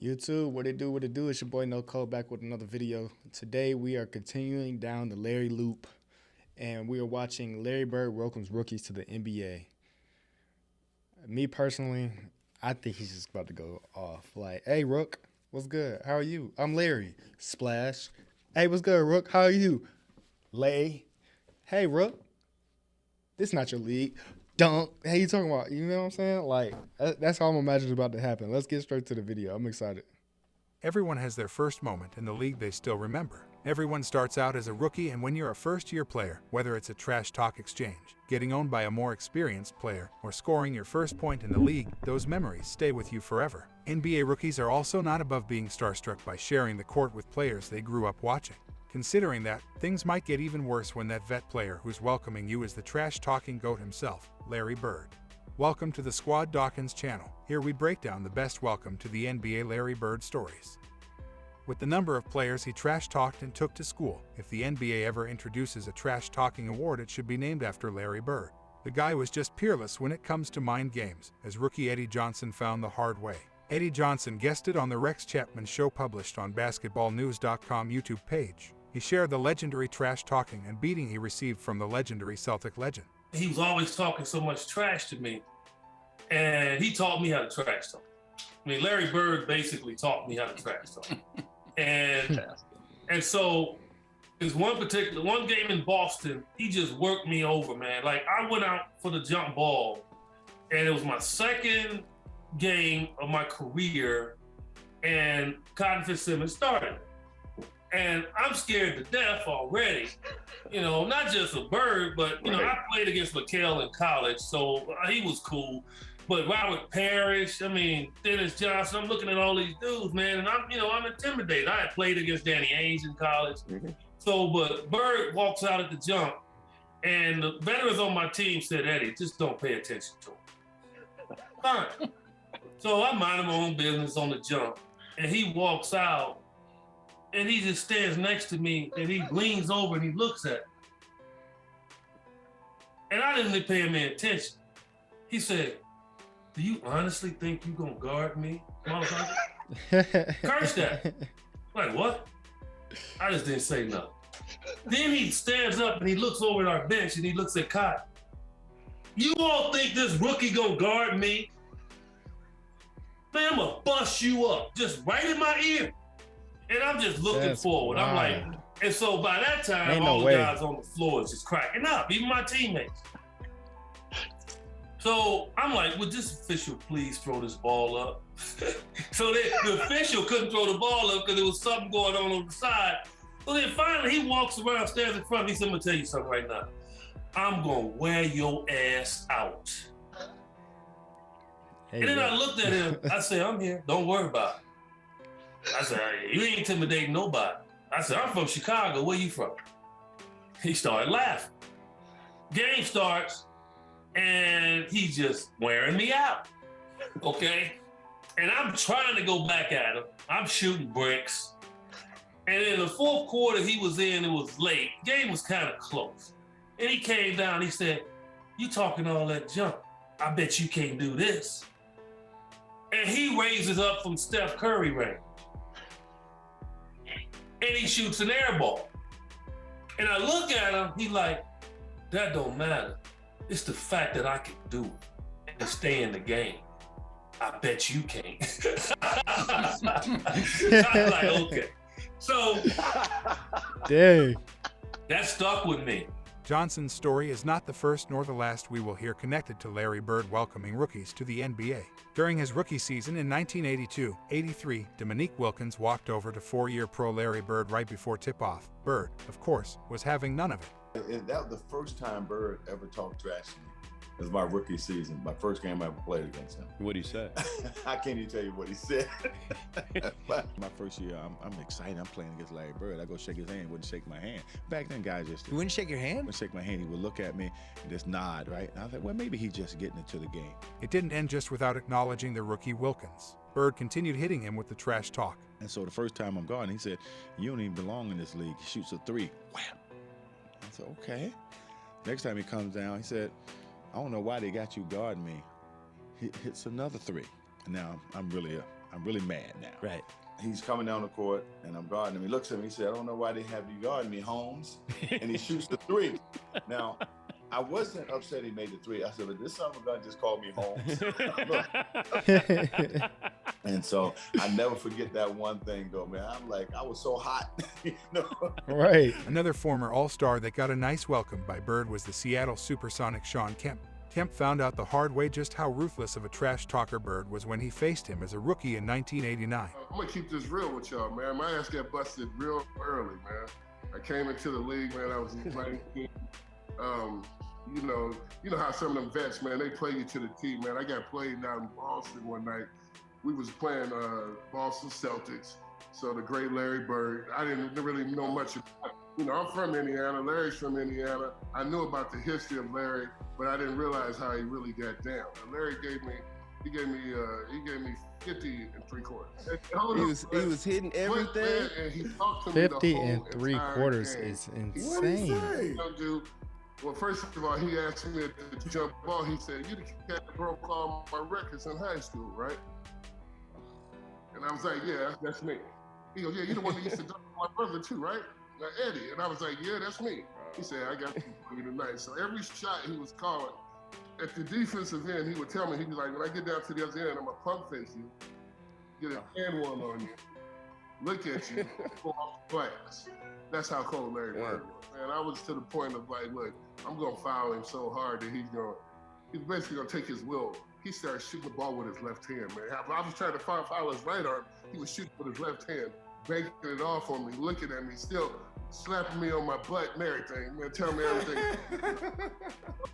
YouTube, what it do, what it do? It's your boy No Code back with another video. Today we are continuing down the Larry loop, and we are watching Larry Bird welcomes rookies to the NBA. Me personally, I think he's just about to go off. Like, hey, Rook, what's good? How are you? I'm Larry. Splash. Hey, what's good, Rook? How are you? Lay. Hey, Rook. This not your league. Dunk. Hey, you talking about, you know what I'm saying? Like, that's how I'm imagining about to happen. Let's get straight to the video. I'm excited. Everyone has their first moment in the league they still remember. Everyone starts out as a rookie, and when you're a first-year player, whether it's a trash talk exchange, getting owned by a more experienced player, or scoring your first point in the league, those memories stay with you forever. NBA rookies are also not above being starstruck by sharing the court with players they grew up watching. Considering that, things might get even worse when that vet player who's welcoming you is the trash-talking GOAT himself, Larry Bird. Welcome to the Squad Dawkins channel. Here we break down the best welcome to the NBA Larry Bird stories. With the number of players he trash-talked and took to school, if the NBA ever introduces a trash-talking award, it should be named after Larry Bird. The guy was just peerless when it comes to mind games, as rookie Eddie Johnson found the hard way. Eddie Johnson guested on the Rex Chapman Show published on BasketballNews.com YouTube page. He shared the legendary trash-talking and beating he received from the legendary Celtic legend. He was always talking so much trash to me, and he taught me how to trash talk. I mean, Larry Bird basically taught me how to trash talk. And so there's one game in Boston, he just worked me over, man. Like, I went out for the jump ball, and it was my second game of my career, and Cotton Fitzsimmons started. And I'm scared to death already. You know, not just a Bird, but, you know, I played against McHale in college, so he was cool. But Robert Parrish, I mean, Dennis Johnson, I'm looking at all these dudes, man, and I'm intimidated. I had played against Danny Ainge in college. So, but Bird walks out at the jump, and the veterans on my team said, Eddie, just don't pay attention to him. Fine. So I mind my own business on the jump, and he walks out, and he just stands next to me, and he leans over and he looks at me. And I didn't pay him any attention. He said, do you honestly think you gonna guard me, motherfucker? Curse that. Like, what? I just didn't say nothing. Then he stands up and he looks over at our bench and he looks at Cotton. You all think this rookie gonna guard me? Man, I'm gonna bust you up, just right in my ear. And I'm just looking forward. Wild. I'm like, and so by that time, all the guys on the floor is just cracking up, even my teammates. So I'm like, would this official please throw this ball up? So the official couldn't throw the ball up because there was something going on the side. So then finally he walks around, stands in front. He said, I'm gonna tell you something right now. I'm gonna wear your ass out. Hey, and then I looked at him, I said, I'm here, don't worry about it. I said, you ain't intimidating nobody. I said, I'm from Chicago, where you from? He started laughing. Game starts, and he's just wearing me out, okay? And I'm trying to go back at him. I'm shooting bricks. And in the fourth quarter he was in, it was late. Game was kind of close. And he came down, he said, you talking all that junk. I bet you can't do this. And he raises up from Steph Curry range. And he shoots an air ball. And I look at him, he like, that don't matter. It's the fact that I can do it and stay in the game. I bet you can't. I'm like, okay. So, dang. That stuck with me. Johnson's story is not the first nor the last we will hear connected to Larry Bird welcoming rookies to the NBA. During his rookie season in 1982-83, Dominique Wilkins walked over to four-year pro Larry Bird right before tip-off. Bird, of course, was having none of it. That was the first time Bird ever talked trash to me. It was my rookie season, my first game I ever played against him. What'd he say? I can't even tell you what he said. My first year, I'm excited. I'm playing against Larry Bird. I go shake his hand, he wouldn't shake my hand. Back then, guys just... You wouldn't shake your hand? Wouldn't shake my hand. He would look at me and just nod, right? And I was like, well, maybe he's just getting into the game. It didn't end just without acknowledging the rookie Wilkins. Bird continued hitting him with the trash talk. And so the first time I'm guarding, he said, you don't even belong in this league. He shoots a three. Wham! I said, okay. Next time he comes down, he said, I don't know why they got you guarding me. He hits another three. Now I'm really I'm really mad now. Right. He's coming down the court, and I'm guarding him. He looks at me, he said, I don't know why they have you guarding me, Holmes. And he shoots the three. Now, I wasn't upset he made the three. I said, but this son of a gun just called me Holmes. And so I never forget that one thing, though, man. I'm like, I was so hot. You know? Right. Another former All-Star that got a nice welcome by Bird was the Seattle Supersonic Shawn Kemp. Kemp found out the hard way just how ruthless of a trash talker Bird was when he faced him as a rookie in 1989. I'm gonna keep this real with y'all, man. My ass got busted real early, man. I came into the league, man. I was 19. You know how some of them vets, man, they play you to the team, man. I got played down in Boston one night. We was playing Boston Celtics. So the great Larry Bird, I didn't really know much about it. You know, I'm from Indiana, Larry's from Indiana. I knew about the history of Larry, but I didn't realize how he really got down. Larry gave me 50 and 3/4. He was hitting everything. And he talked to 50 me and the 3/4 game. is insane. Well, first of all, he asked me to jump ball. He said, "You the cat that broke all my records in high school, right?" And I was like, "Yeah, that's me." He goes, "Yeah, you're the one that used to jump my brother too, right?" Like Eddie. And I was like, "Yeah, that's me." He said, "I got you tonight." So every shot he was calling, at the defensive end, he would tell me, he was like, "When I get down to the other end, I'm gonna pump face you, get a hand one on you, look at you, go off the glass." That's how cold Larry Bird was. Man, I was to the point of like, look, I'm gonna foul him so hard that he's basically gonna take his will. He started shooting the ball with his left hand, man. I was trying to foul his right arm. He was shooting with his left hand, banking it off on me, looking at me, still slapping me on my butt and everything, man, telling me everything.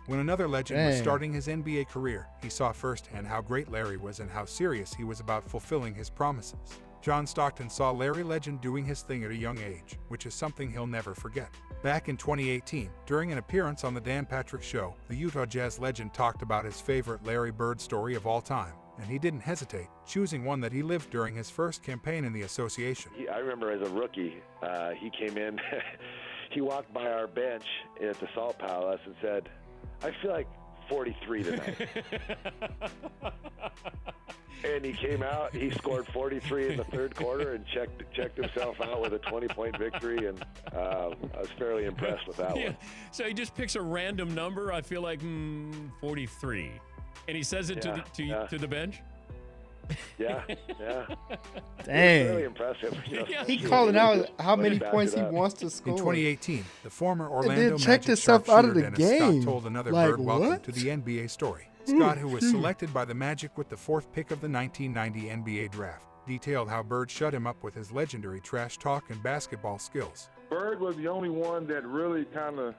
When another legend was starting his NBA career, he saw firsthand how great Larry was and how serious he was about fulfilling his promises. John Stockton saw Larry Legend doing his thing at a young age, which is something he'll never forget. Back in 2018, during an appearance on The Dan Patrick Show, the Utah Jazz legend talked about his favorite Larry Bird story of all time, and he didn't hesitate, choosing one that he lived during his first campaign in the association. I remember as a rookie, he came in, he walked by our bench at the Salt Palace and said, "I feel like 43 tonight." And he came out, he scored 43 in the third quarter and checked himself out with a 20-point victory, and I was fairly impressed with that one. So he just picks a random number, I feel like 43. And he says it to the bench? Yeah. Dang. Really impressive. He calling out how many points he wants to score. In 2018, the former Orlando checked Magic himself out of the sharpshooter Dennis game. Scott told another Like, Bird welcome what? to the NBA story. Scott, who was selected by the Magic with the 4th pick of the 1990 NBA draft, detailed how Bird shut him up with his legendary trash talk and basketball skills. Bird was the only one that really kind of,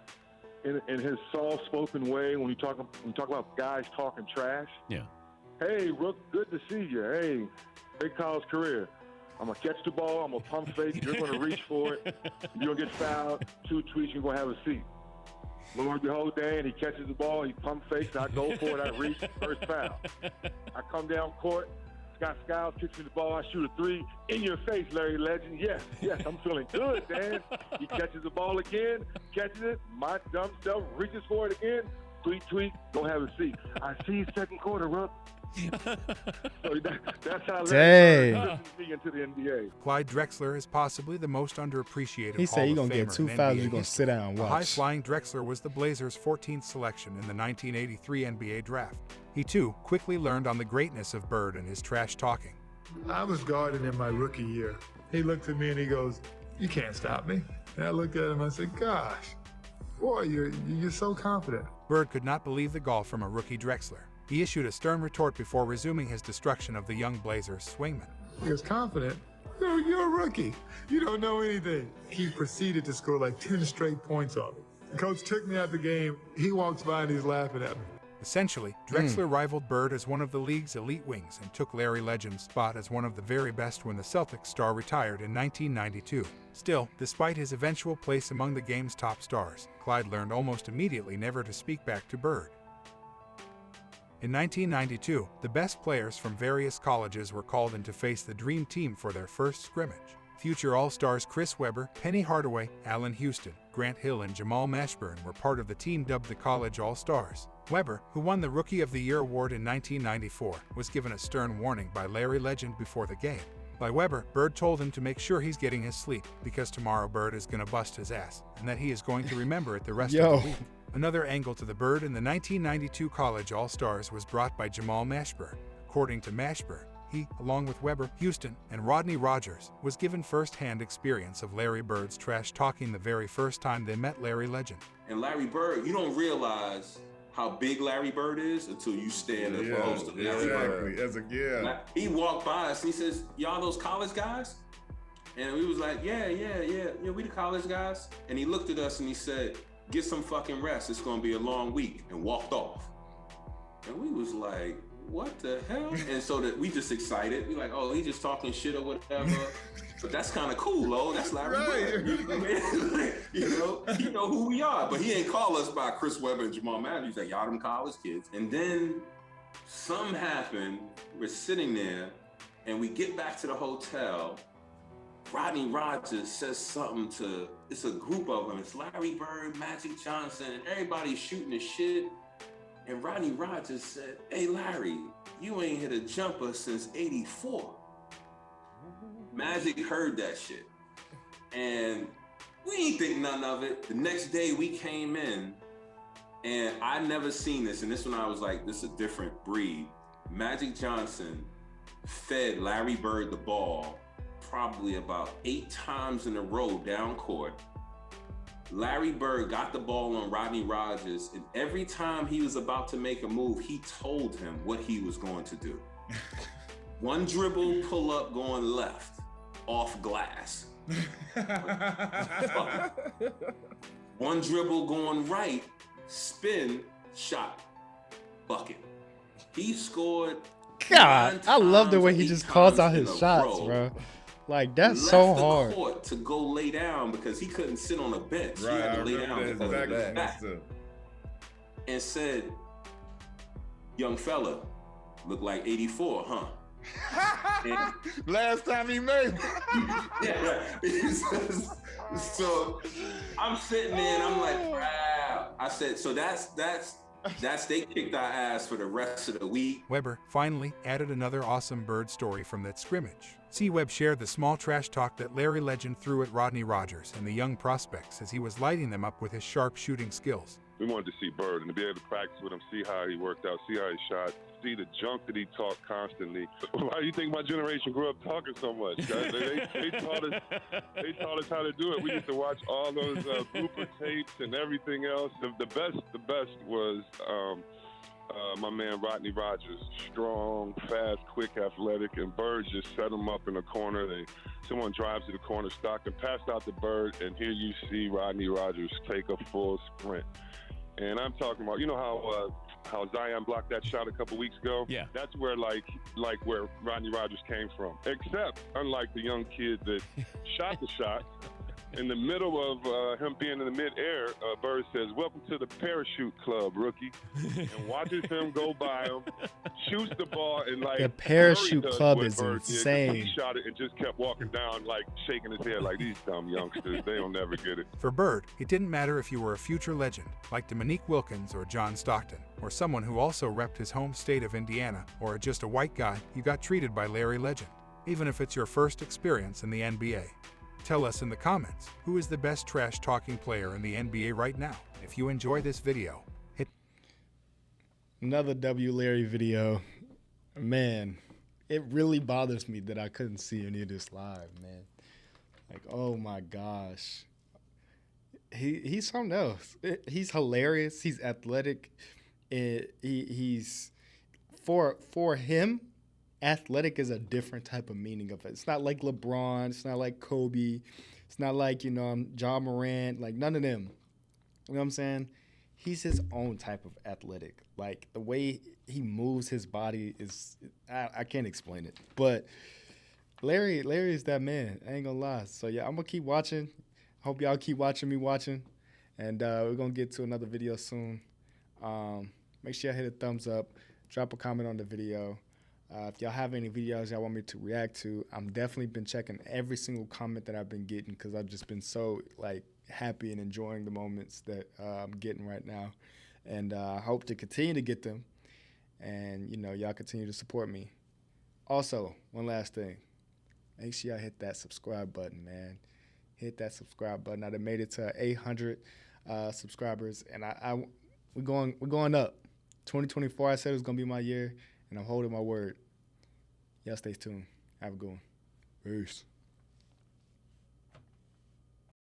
in his soft-spoken way, when you talk about guys talking trash. Yeah. "Hey, Rook, good to see you. Hey, big college career. I'm going to catch the ball. I'm going to pump fake. You're going to reach for it. You're going to get fouled. 2 tweets, you're going to have a seat. Lo and behold, Dan, he catches the ball. He pump fakes. I go for it. I reach. First foul. I come down court. Scott Skiles kicks me the ball. I shoot a 3. In your face, Larry Legend. Yes, I'm feeling good, Dan. He catches the ball again. Catches it. My dumb self reaches for it again. Tweet, go have a seat. I see you second quarter, Ruck. So that's how Larry me into the NBA. Clyde Drexler is possibly the most underappreciated He said he's Hall going of to get Famer 2 in fouls. NBA He's going to history. sit down and The watch. high-flying Drexler was the Blazers' 14th selection in the 1983 NBA draft. He, too, quickly learned on the greatness of Bird and his trash talking. I was guarding in my rookie year. He looked at me and he goes, "You can't stop me." And I looked at him and I said, "Gosh, boy, you're so confident." Bird could not believe the gall from a rookie Drexler. He issued a stern retort before resuming his destruction of the young Blazers swingman. He was confident. You're a rookie. You don't know anything. He proceeded to score like 10 straight points on me. The coach took me out the game. He walks by and he's laughing at me. Essentially, Drexler rivaled Bird as one of the league's elite wings and took Larry Legend's spot as one of the very best when the Celtics star retired in 1992. Still, despite his eventual place among the game's top stars, Clyde learned almost immediately never to speak back to Bird. In 1992, the best players from various colleges were called in to face the Dream Team for their first scrimmage. Future All-Stars Chris Webber, Penny Hardaway, Allen Houston, Grant Hill, and Jamal Mashburn were part of the team dubbed the College All-Stars. Webber, who won the Rookie of the Year award in 1994, was given a stern warning by Larry Legend before the game. By Webber, Bird told him to make sure he's getting his sleep because tomorrow Bird is going to bust his ass, and that he is going to remember it the rest of the week. Another angle to the Bird in the 1992 College All-Stars was brought by Jamal Mashburn. According to Mashburn, he, along with Webber, Houston, and Rodney Rogers, was given first-hand experience of Larry Bird's trash talking the very first time they met Larry Legend. And Larry Bird, you don't realize how big Larry Bird is until you stand up close to Larry Bird. He walked by us and he says, "Y'all those college guys?" And we was like, yeah, we the college guys. And he looked at us and he said, "Get some fucking rest. It's gonna be a long week," and walked off. And we was like, what the hell? And so that we just excited. We like, oh, he just talking shit or whatever. But that's kind of cool, though. That's Larry Bird. You know who we are. But he ain't call us by Chris Webber and Jamal Mashburn. He's like, y'all them college kids. And then something happened. We're sitting there and we get back to the hotel. Rodney Rogers says something to, it's a group of them. It's Larry Bird, Magic Johnson, and everybody's shooting the shit. And Rodney Rogers said, "Hey, Larry, you ain't hit a jumper since '84. Magic heard that shit. And we ain't think nothing of it. The next day we came in and I never seen this. And this one I was like, this is a different breed. Magic Johnson fed Larry Bird the ball probably about 8 times in a row down court. Larry Bird got the ball on Rodney Rogers, and every time he was about to make a move, he told him what he was going to do. One dribble, pull up, going left, off glass. One dribble, going right, spin, shot, bucket. He scored. God, I love the way he just calls out his shots, bro. Like, that's so hard. Left the court to go lay down because he couldn't sit on a bench. Right, he had to lay down because of his back. And said, "Young fella, look like 84, huh?" Last time he made it. So I'm sitting there and I'm like, wow. I said, so that's they kicked our ass for the rest of the week. Webber finally added another awesome Bird story from that scrimmage. C-Web shared the small trash talk that Larry Legend threw at Rodney Rogers and the young prospects as he was lighting them up with his sharp shooting skills. We wanted to see Bird and to be able to practice with him, see how he worked out, see how he shot, see the junk that he talked constantly. Why do you think my generation grew up talking so much, guys? They taught us how to do it. We used to watch all those blooper tapes and everything else. The best was my man Rodney Rogers, strong, fast, quick, athletic, and Bird just set him up in the corner. Someone drives to the corner, Stockton passed out the Bird, and here you see Rodney Rogers take a full sprint. And I'm talking about, you know how Zion blocked that shot a couple weeks ago? Yeah. That's where where Rodney Rogers came from. Except, unlike the young kid that shot the shot, in the middle of him being in the midair, Bird says, "Welcome to the parachute club, rookie," and watches him go by him, shoots the ball, and the parachute club is insane. He shot it and just kept walking down, like shaking his head, like these dumb youngsters, they'll never get it. For Bird, it didn't matter if you were a future legend like Dominique Wilkins or John Stockton, or someone who also repped his home state of Indiana, or just a white guy, you got treated by Larry Legend, even if it's your first experience in the NBA. Tell us in the comments, who is the best trash-talking player in the NBA right now? If you enjoy this video, hit another W. Larry video. Man, it really bothers me that I couldn't see any of this live, man. Like, oh my gosh. He's something else. He's hilarious. He's athletic. He's for him, athletic is a different type of meaning of it. It's not like LeBron. It's not like Kobe. It's not like, John Morant. Like, none of them. You know what I'm saying? He's his own type of athletic. Like, the way he moves his body is, I can't explain it. But Larry is that man. I ain't gonna lie. So, yeah, I'm gonna keep watching. Hope y'all keep watching me watching. And we're gonna get to another video soon. Make sure y'all hit a thumbs up. Drop a comment on the video. If y'all have any videos y'all want me to react to, I'm definitely been checking every single comment that I've been getting because I've just been so like happy and enjoying the moments that I'm getting right now. And I hope to continue to get them. And, you know, y'all continue to support me. Also, one last thing. Make sure y'all hit that subscribe button, man. Hit that subscribe button. I done made it to 800 subscribers, and we're going up. 2024, I said it was going to be my year, and I'm holding my word. Y'all stay tuned. Have a good one. Peace.